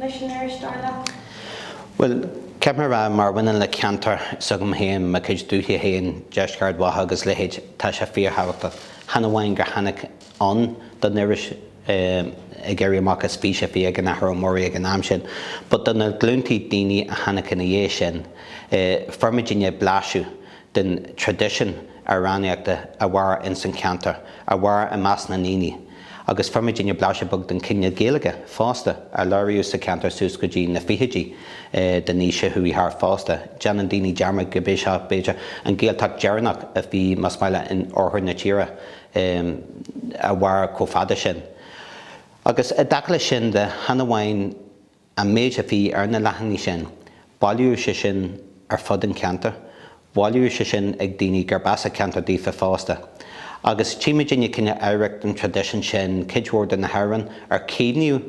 leis starla? Well, Camera Marvin le cantar sugam hain ma cid dúthe hain Deisceart Mhacha agus labhairt tá sé fíorthachta hana bhain gur hanig an don iris ag géirí amach a spíise fi ag an ahar mórí ag an am sin, but don na glúntaí daoine a hanig in dhé sin formidine bláisiú den tradition aráníochta a bhhar in san cantar, a bhhar a meas na níní. Agus formidine bláise bug den cinne géalaige fásta a láiriú sa cantar sús go dtí na fichidí den níise thuí thar fásta. Jeanan daoine dearmad go bhí seo b'éidir an géaltach dearnach a bhí mas maile in orthair na tíre a bhhar cófada sin. Agus a dacla sin de hana bhain a méid a bhí ar na leithní sin, bailú sé sin ar fud an cantar, bailú sé sin ag daoine gur bas a cantar dífa fásta. Agus tíimidine cinne éireacht an tradition sin cidhór na haireann ar céimhniú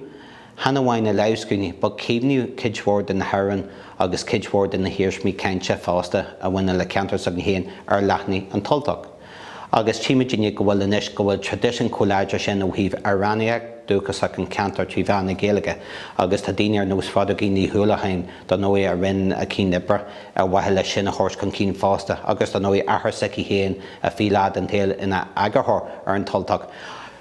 hana bhain a leabhscúine, ba céimhniú cidhór na haireann agus cidhór na hirsmí cainte fásta a bhaine le cantar sa héin ar leithní an tUltach. Agus tíimidine go bhfuil inis go bhfuil tradition choláidir sin ó híomh aráníocht dúchas ach an cantar trí bheanna géalaige, agus tá daoine ar nós fada ní thuúlachain don nó a rinn a cí nibar a bhaithe le sin a thuirs chun cín fásta, agus don nó ahar saci héin a fílád an tail ina agathir ar an tUltach.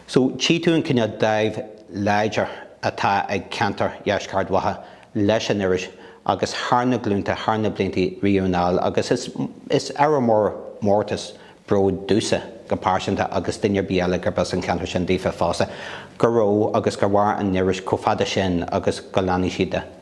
So tíún cinne daibh leidir atá ag cantar Deisceart Mhacha leis an iris agus thna glúnta thna bliantí riúnáil, agus is ar mór mórtas bro dúsa go páisinta agus duine bíala gur bas an cantar sin dífa fása go ró agus go bhhar an iris cófada sin agus go leanaí siad de.